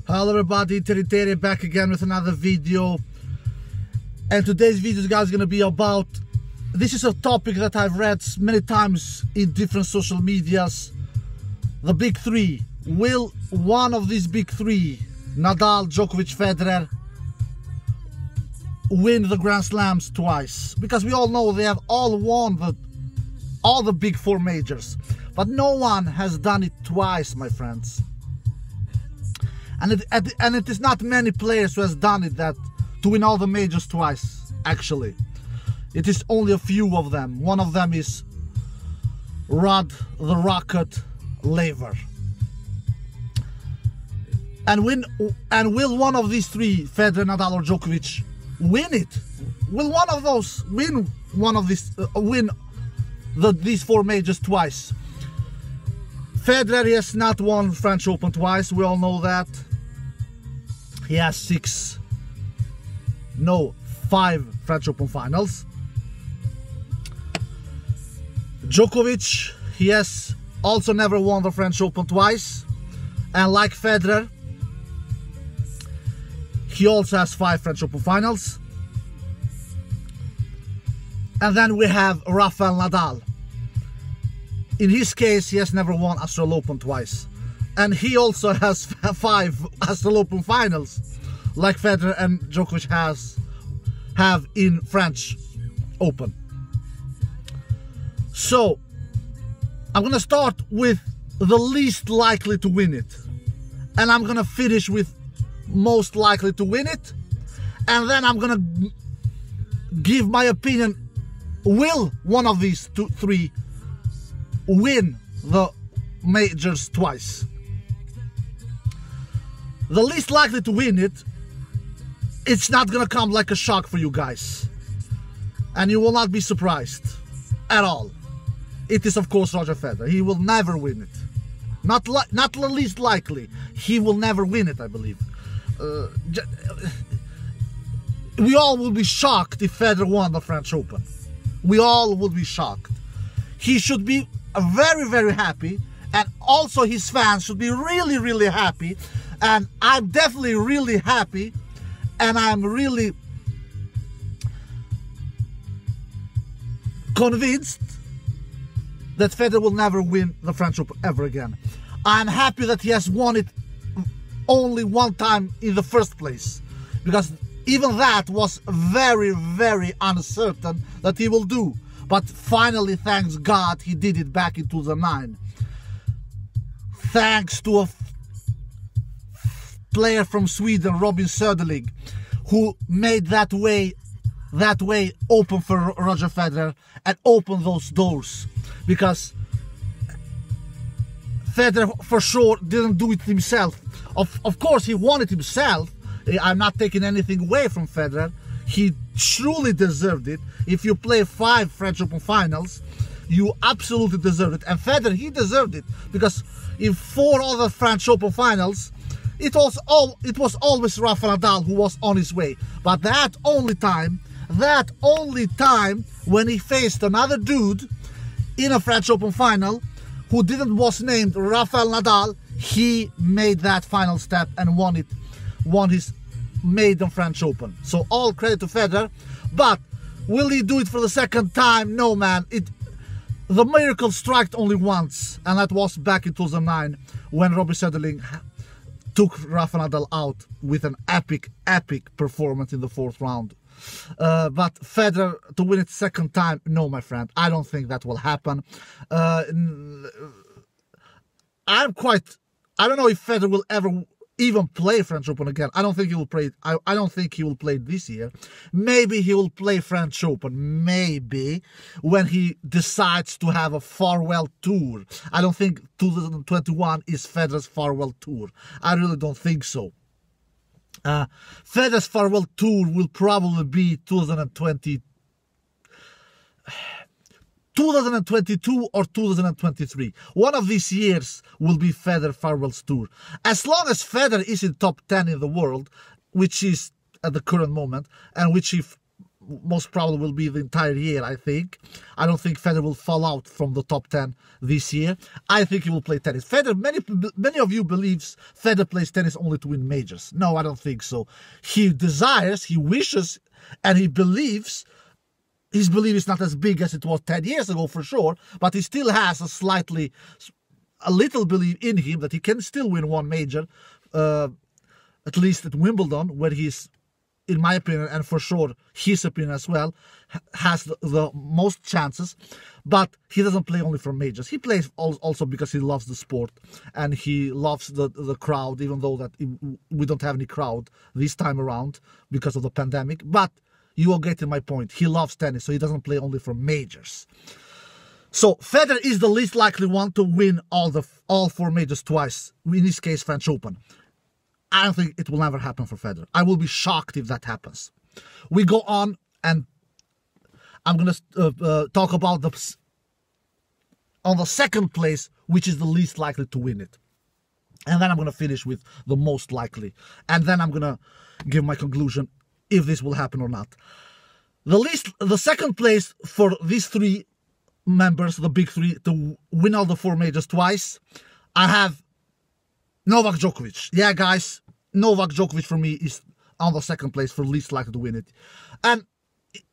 Hello everybody, Terry back again with another video. And today's video, guys, is going to be about, this is a topic that I've read many times in different social medias. The big three. Will one of these big three, Nadal, Djokovic, Federer, win the Grand Slams twice? Because we all know they have all won all the big four majors, but no one has done it twice, my friends. And it is not many players who has done it to win all the majors twice, actually. It is only a few of them. One of them is Rod the Rocket Laver. And will one of these three, Federer, Nadal or Djokovic, win it? Will one of those win these four majors twice? Federer has not won French Open twice, we all know that. He has 5 French Open finals. Djokovic, he has also never won the French Open twice. And like Federer, he also has 5 French Open finals. And then we have Rafa Nadal. In his case, he has never won Australian Open twice. And he also has 5 Australian Open finals, like Federer and Djokovic have in French Open. So, I'm going to start with the least likely to win it. And I'm going to finish with most likely to win it. And then I'm going to give my opinion. Will one of these three win the majors twice? The least likely to win it, it's not gonna come like a shock for you guys, and you will not be surprised at all. It is of course Roger Federer. He will never win it. Not the least likely. He will never win it, I believe. We all will be shocked if Federer won the French Open. We all will be shocked. He should be very, very happy, and also his fans should be really, really happy. And I'm definitely really happy, and I'm really convinced that Federer will never win the French Open ever again. I'm happy that he has won it only one time in the first place, because even that was very, very uncertain that he will do. But finally, thanks God, he did it back in 2009. Thanks to a player from Sweden, Robin Söderling, who made that way open for Roger Federer and opened those doors. Because Federer for sure didn't do it himself. Of course, he won it himself. I'm not taking anything away from Federer. He truly deserved it. If you play 5 French Open finals, you absolutely deserve it. And Federer, he deserved it, because in 4 other French Open finals, it was always Rafa Nadal who was on his way. But that only time when he faced another dude in a French Open final who was named Rafael Nadal, he made that final step and won his maiden French Open. So all credit to Federer. But will he do it for the second time? No, man. The miracle struck only once, and that was back in 2009 when Robin Söderling took Rafa Nadal out with an epic performance in the 4th round. But Federer to win it second time, no, my friend. I don't think that will happen. I don't know if Federer will ever even play French Open again. I don't think he will play it. I don't think he will play it this year. Maybe he will play French Open. Maybe when he decides to have a farewell tour. I don't think 2021 is Federer's farewell tour. I really don't think so. Federer's farewell tour will probably be 2022 or 2023. One of these years will be Federer farewell's tour. As long as Federer is in top 10 in the world, which is at the current moment, and which he most probably will be the entire year, I think. I don't think Federer will fall out from the top 10 this year. I think he will play tennis. Federer, many of you believes Federer plays tennis only to win majors. No, I don't think so. He desires, he wishes, and he believes. His belief is not as big as it was 10 years ago for sure, but he still has a little belief in him that he can still win one major, at least at Wimbledon, where he's, in my opinion, and for sure his opinion as well, has the most chances. But he doesn't play only for majors. He plays also because he loves the sport and he loves the crowd, even though that we don't have any crowd this time around because of the pandemic. But you are getting my point. He loves tennis, so he doesn't play only for majors. So Federer is the least likely one to win all 4 majors twice. In this case, French Open. I don't think it will never happen for Federer. I will be shocked if that happens. We go on, and I'm going to talk about on the second place, which is the least likely to win it. And then I'm going to finish with the most likely. And then I'm going to give my conclusion if this will happen or not. The second place for these 3 members, the big 3, to win all the 4 majors twice, I have Novak Djokovic. Yeah, guys, Novak Djokovic for me is on the second place for least likely to win it. And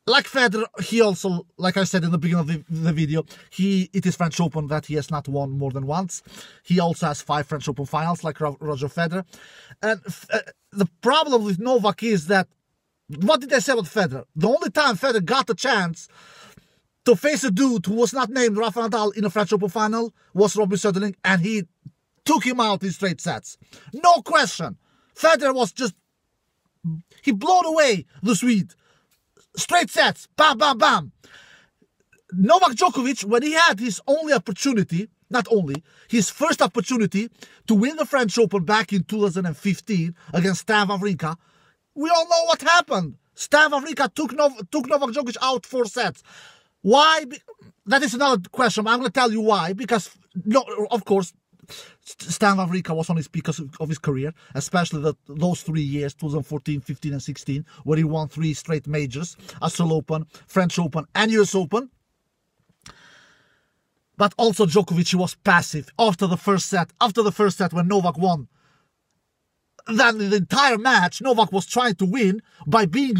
like Federer, he also, like I said in the beginning of the video, it is French Open that he has not won more than once. He also has 5 French Open finals like Roger Federer. And the problem with Novak is that, what did I say about Federer? The only time Federer got a chance to face a dude who was not named Rafa Nadal in a French Open final was Robin Söderling, and he took him out in straight sets. No question. Federer was just, he blew away the Swede. Straight sets, bam, bam, bam. Novak Djokovic, when he had his his first opportunity to win the French Open back in 2015 against Stan Wawrinka, we all know what happened. Stan Wawrinka took Novak Djokovic out 4 sets. Why? That is another question. I'm going to tell you why. Because, no, of course, Stan Wawrinka was on his peak of his career, especially those 3 years, 2014, 15, and 16, where he won 3 straight majors, Australian Open, French Open, and US Open. But also Djokovic, he was passive after the first set. After the first set, when Novak won, then the entire match, Novak was trying to win by being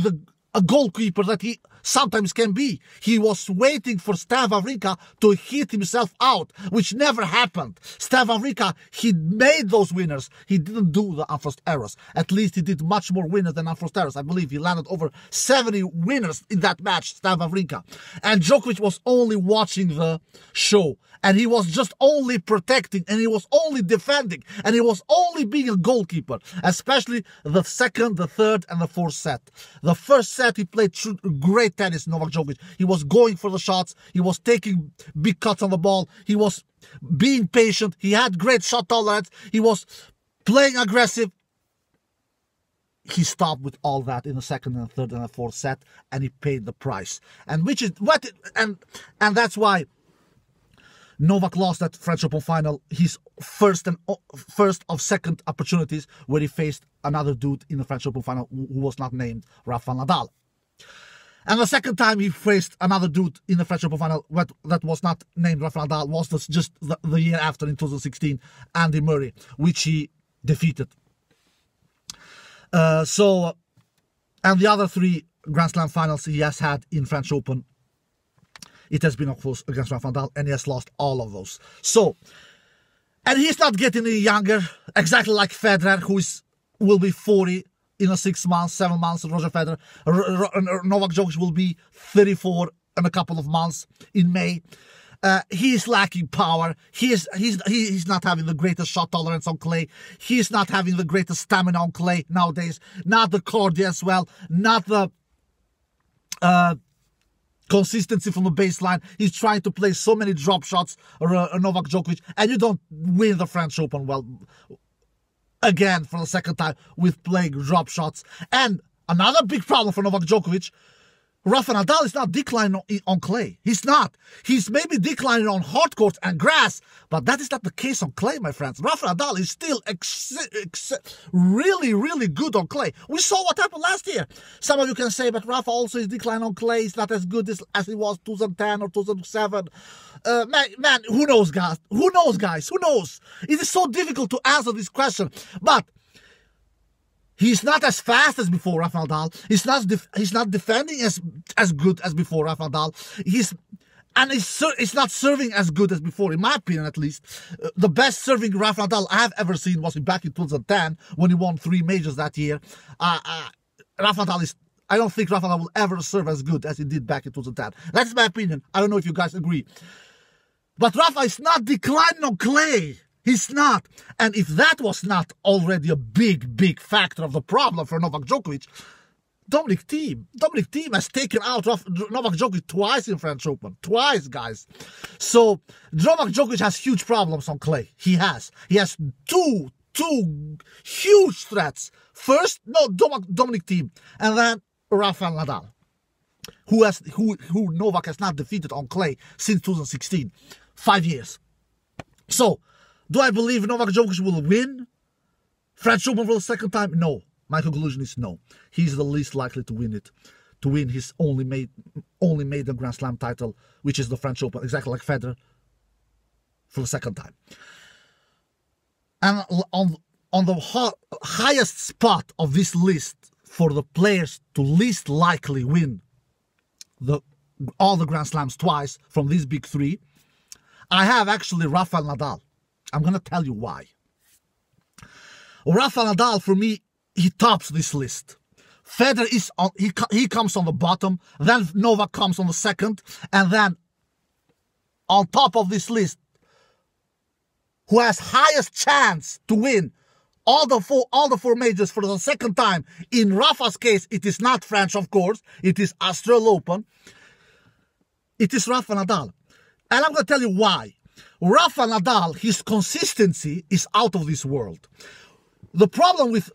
a goalkeeper that he sometimes can be. He was waiting for Stan Wawrinka to hit himself out, which never happened. Stan Wawrinka, he made those winners. He didn't do the unforced errors. At least he did much more winners than unforced errors. I believe he landed over 70 winners in that match, Stan Wawrinka. And Djokovic was only watching the show. And he was just only protecting, and he was only defending, and he was only being a goalkeeper, especially the second, the third, and the fourth set. The first set, he played great tennis, Novak Djokovic. He was going for the shots. He was taking big cuts on the ball. He was being patient. He had great shot tolerance. He was playing aggressive. He stopped with all that in the second and third and the fourth set, and he paid the price. And which is what, and that's why Novak lost that French Open final, his first of second opportunities, where he faced another dude in the French Open final who was not named Rafa Nadal. And the second time he faced another dude in the French Open final that was not named Rafa Nadal was just the year after, in 2016, Andy Murray, which he defeated. And the other 3 Grand Slam finals he has had in French Open, it has been, of course, against Rafa Nadal, and he has lost all of those. So, and he's not getting any younger, exactly like Federer, who will be 40 in 6 months, 7 months. Roger Federer, Novak Djokovic will be 34 in a couple of months in May. He is lacking power. He's not having the greatest shot tolerance on clay. He's not having the greatest stamina on clay nowadays. Not the cardio as well. Not the consistency from the baseline. He's trying to play so many drop shots, Novak Djokovic, and you don't win the French Open, well, again for the second time with playing drop shots. And another big problem for Novak Djokovic, Rafa Nadal is not declining on clay. He's not. He's maybe declining on hard courts and grass, but that is not the case on clay, my friends. Rafa Nadal is still really, really good on clay. We saw what happened last year. Some of you can say, but Rafa also is declining on clay. He's not as good as he was 2010 or 2007. Man, who knows, guys? Who knows, guys? Who knows? It is so difficult to answer this question, but he's not as fast as before, Rafa Nadal. He's not defending as good as before, Rafa Nadal. He's not serving as good as before, in my opinion, at least. The best serving Rafa Nadal I have ever seen was back in 2010 when he won 3 majors that year. Rafa Nadal I don't think Rafa Nadal will ever serve as good as he did back in 2010. That's my opinion. I don't know if you guys agree. But Rafa is not declining on clay. He's not. And if that was not already a big, big factor of the problem for Novak Djokovic, Dominic Thiem has taken out Novak Djokovic twice in French Open. Twice, guys. So Novak Djokovic has huge problems on clay. He has two huge threats. First, Dominic Thiem, and then Rafa Nadal, who Novak has not defeated on clay since 2016. 5 years. So, do I believe Novak Djokovic will win French Open for the second time? No. My conclusion is no. He's the least likely to win it, to win his only maiden Grand Slam title, which is the French Open, exactly like Federer, for the second time. And on the highest spot of this list for the players to least likely win all the Grand Slams twice from these big 3, I have actually Rafa Nadal. I'm going to tell you why. Rafa Nadal, for me, he tops this list. Federer is on, he comes on the bottom, then Novak comes on the second, and then on top of this list, who has highest chance to win all the four majors for the second time. In Rafa's case, it is not French, of course. It is Australian Open. It is Rafa Nadal. And I'm going to tell you why. Rafa Nadal, his consistency is out of this world. The problem with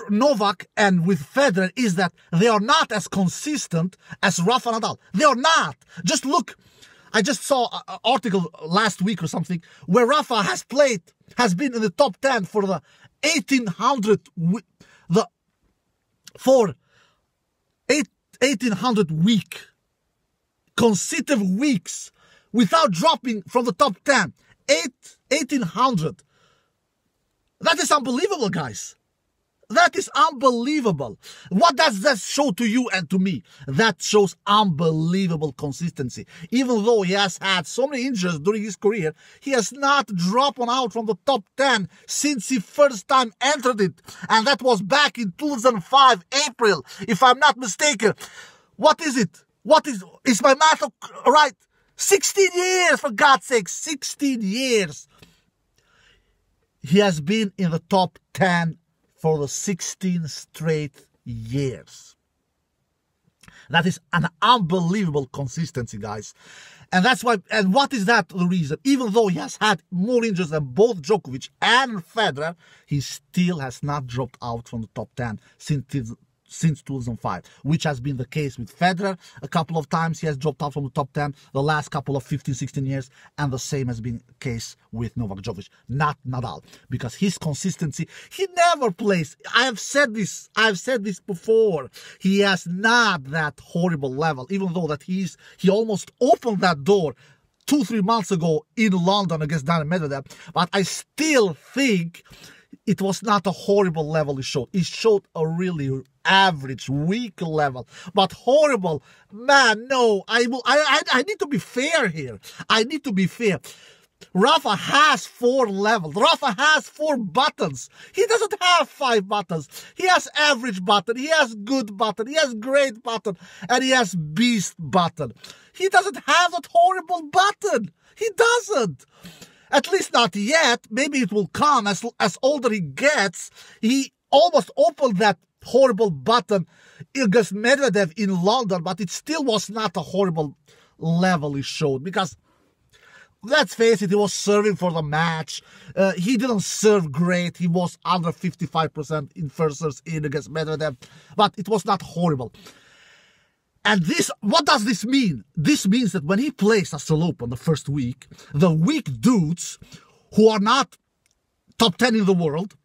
Novak and with Federer is that they are not as consistent as Rafa Nadal. They are not. Just look. I just saw an article last week or something where Rafa has been in the top 10 for the 1800 week, consecutive weeks, without dropping from the top 10. 1800. That is unbelievable, guys. That is unbelievable. What does that show to you and to me? That shows unbelievable consistency. Even though he has had so many injuries during his career, he has not dropped out from the top 10 since he first time entered it. And that was back in 2005, April, if I'm not mistaken. What is it? Is my math right? 16 years, for God's sake, 16 years. He has been in the top 10 for the 16 straight years. That is an unbelievable consistency, guys. And that's why, and what is that the reason? Even though he has had more injuries than both Djokovic and Federer, he still has not dropped out from the top 10 since 2005, which has been the case with Federer. A couple of times he has dropped out from the top 10 the last couple of 15-16 years, and the same has been the case with Novak Djokovic, not Nadal, because his consistency, he never plays. I have said this before. He has not that horrible level, even though that he almost opened that door 2-3 months ago in London against Daniil Medvedev, but I still think it was not a horrible level he showed. He showed a really average, weak level. But horrible, man, no. I need to be fair here. I need to be fair. Rafa has 4 levels. Rafa has 4 buttons. He doesn't have 5 buttons. He has average button. He has good button. He has great button. And he has beast button. He doesn't have that horrible button. He doesn't. At least not yet. Maybe it will come as older he gets. He almost opened that horrible button against Medvedev in London, but it still was not a horrible level he showed, because let's face it, he was serving for the match. He didn't serve great. He was under 55% in first serves in against Medvedev, but it was not horrible. And this, what does this mean? This means that when he plays Australian Open the first week, the weak dudes who are not top 10 in the world,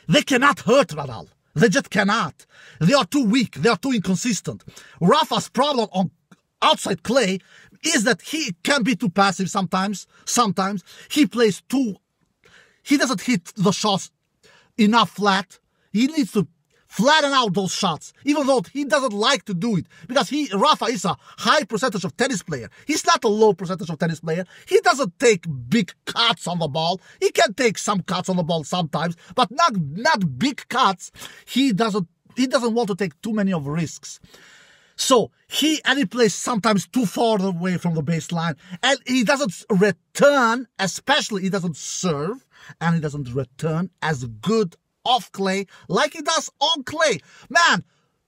they cannot hurt Nadal. They just cannot. They are too weak. They are too inconsistent. Rafa's problem on outside clay is that he can be too passive sometimes. Sometimes he plays too... He doesn't hit the shots enough flat. He needs to flatten out those shots, even though he doesn't like to do it, because Rafa is a high percentage of tennis player. He's not a low percentage of tennis player. He doesn't take big cuts on the ball. He can take some cuts on the ball sometimes, but not big cuts. He doesn't want to take too many of risks. So he plays sometimes too far away from the baseline, and he doesn't return, especially he doesn't serve, and he doesn't return as good off clay like he does on clay. Man,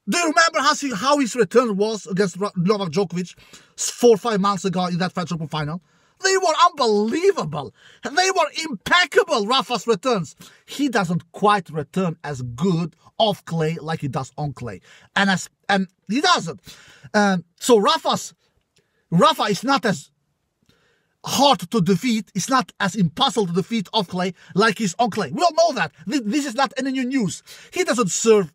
do you remember how his return was against Novak Djokovic 4 or 5 months ago in that French Open final? They were unbelievable. They were impeccable, Rafa's returns. He doesn't quite return as good off clay like he does on clay. And he doesn't. So Rafa is not as hard to defeat. It's not as impossible to defeat off clay like he's on clay. We all know that. This is not any new news. He doesn't serve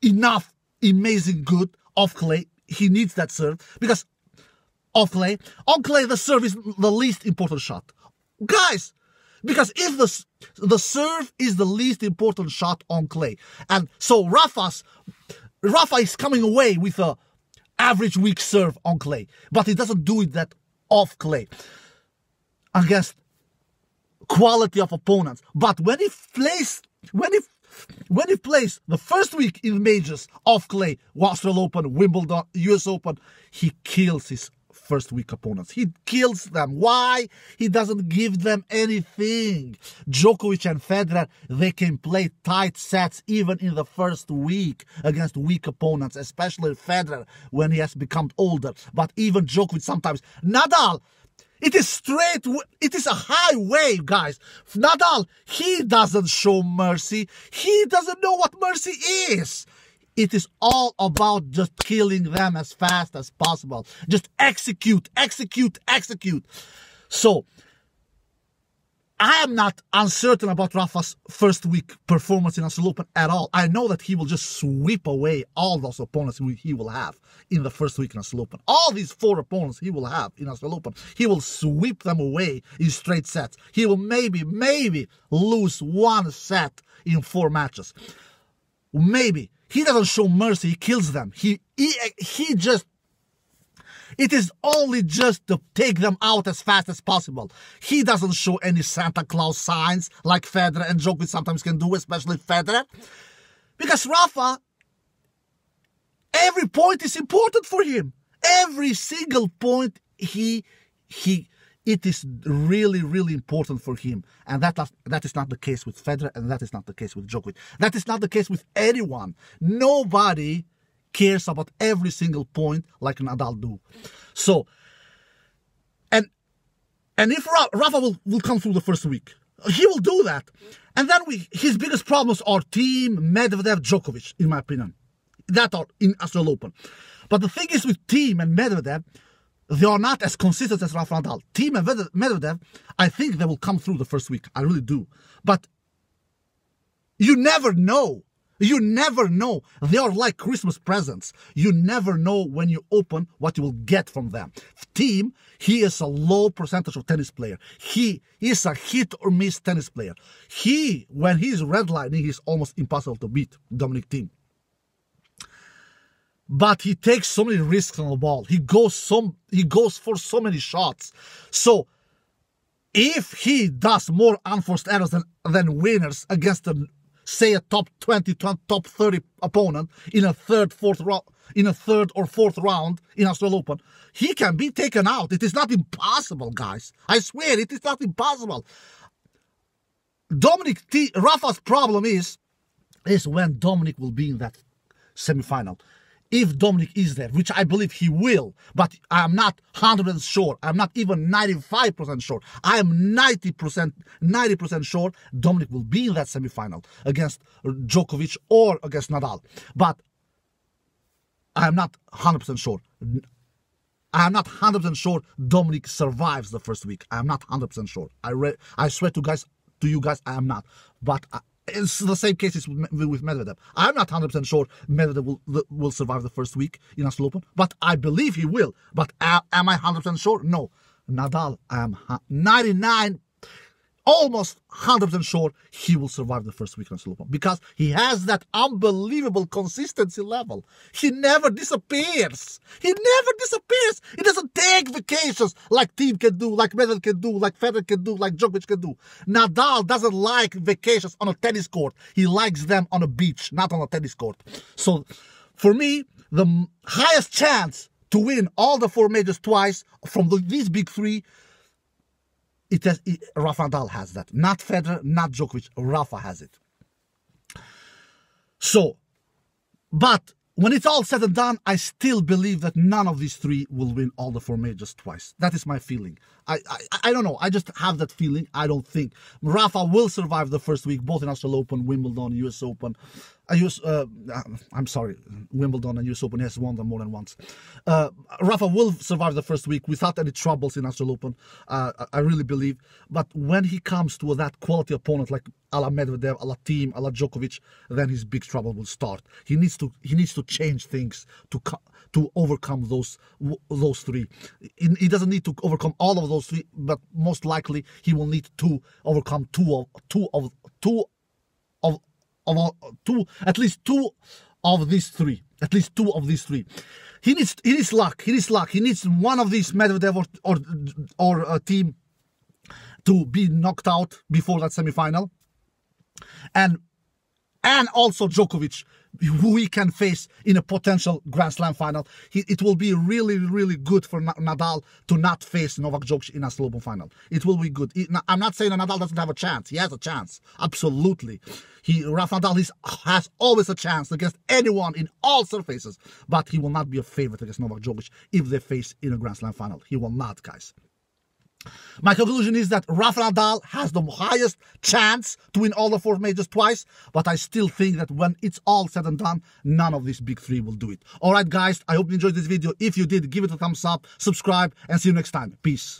enough amazing good off clay. He needs that serve because off clay, on clay the serve is the least important shot. Guys, because if the serve is the least important shot on clay, and so Rafa is coming away with a average weak serve on clay, but he doesn't do it that off clay against quality of opponents. But when he plays the first week in majors off clay, Australian Open, Wimbledon, US Open, he kills his first week opponents. He kills them. Why? He doesn't give them anything. Djokovic and Federer, they can play tight sets even in the first week against weak opponents, especially Federer when he has become older. But even Djokovic sometimes. Nadal, it is a high wave, guys. Nadal, he doesn't show mercy. He doesn't know what mercy is. It is all about just killing them as fast as possible. Just execute. So, I am not uncertain about Rafa's first week performance in Australian Open at all. I know that he will just sweep away all those opponents he will have in the first week in Australian Open. All these 4 opponents he will have in Australian Open, he will sweep them away in straight sets. He will maybe lose 1 set in 4 matches. Maybe. He doesn't show mercy. He kills them. He just... It is only just to take them out as fast as possible. He doesn't show any Santa Claus signs like Federer and Djokovic sometimes can do, especially Federer. Because Rafa, every point is important for him. Every single point, it is really, really important for him. And that is not the case with Federer, and that is not the case with Djokovic. That is not the case with anyone. Nobody cares about every single point like Nadal do. So, and if Rafa will come through the first week, he will do that. And then his biggest problems are Thiem, Medvedev, Djokovic, in my opinion. That are in Australian Open. But the thing is with Thiem and Medvedev, they are not as consistent as Rafa Nadal. Thiem and Medvedev, I think they will come through the first week. I really do. But you never know. You never know. They are like Christmas presents. You never know when you open what you will get from them. Thiem, he is a low percentage of tennis player. He is a hit or miss tennis player. When he's redlining, he's almost impossible to beat, Dominic Thiem. But he takes so many risks on the ball. He goes for so many shots. So if he does more unforced errors than winners against say a top 20, top 30 opponent in a third or fourth round in Australian Open, he can be taken out. It is not impossible, guys. I swear, it is not impossible. Rafa's problem is when Dominic will be in that semi-final. If Dominic is there, which I believe he will, but I'm not 100% sure. I'm not even 95% sure. I am 90% sure Dominic will be in that semifinal against Djokovic or against Nadal. But I am not 100% sure. I am not 100% sure Dominic survives the first week. I am not 100% sure. I swear to you guys, I am not. But it's the same case with Medvedev. I am not 100% sure Medvedev will survive the first week in Australian Open, but I believe he will. But am I 100% sure? No. Nadal, I am 99, almost 100% sure he will survive the first week in Australian Open because he has that unbelievable consistency level. He never disappears. He never disappears. He doesn't take vacations like Thiem can do, like Medvedev can do, like Federer can do, like Djokovic can do. Nadal doesn't like vacations on a tennis court. He likes them on a beach, not on a tennis court. So for me, the highest chance to win all the 4 majors twice from these big 3, Rafa Nadal has that. Not Federer, not Djokovic. Rafa has it. So, but when it's all said and done, I still believe that none of these 3 will win all the 4 majors twice. That is my feeling. I don't know. I just have that feeling. I don't think Rafa will survive the first week, both in Australian Open, Wimbledon, US Open. I'm sorry, Wimbledon and US Open. He has won them more than once. Rafa will survive the first week without any troubles in Australian Open. I really believe. But when he comes to that quality opponent like a la Medvedev, a la Thiem, a la Djokovic, then his big trouble will start. He needs to change things to overcome those 3. He doesn't need to overcome all of those 3, but most likely he will need to overcome at least two of these three. At least 2 of these 3. He needs luck. He needs one of these Medvedev or a Thiem to be knocked out before that semi-final, and also Djokovic, who he can face in a potential Grand Slam final. It will be really, really good for Nadal to not face Novak Djokovic in a Australian Open final. It will be good. I'm not saying that Nadal doesn't have a chance. He has a chance. Absolutely. Rafa Nadal has always a chance against anyone in all surfaces. But he will not be a favorite against Novak Djokovic if they face in a Grand Slam final. He will not, guys. My conclusion is that Rafa Nadal has the highest chance to win all the 4 majors twice, but I still think that when it's all said and done, none of these big 3 will do it. Alright guys, I hope you enjoyed this video. If you did, give it a thumbs up, subscribe, and see you next time. Peace.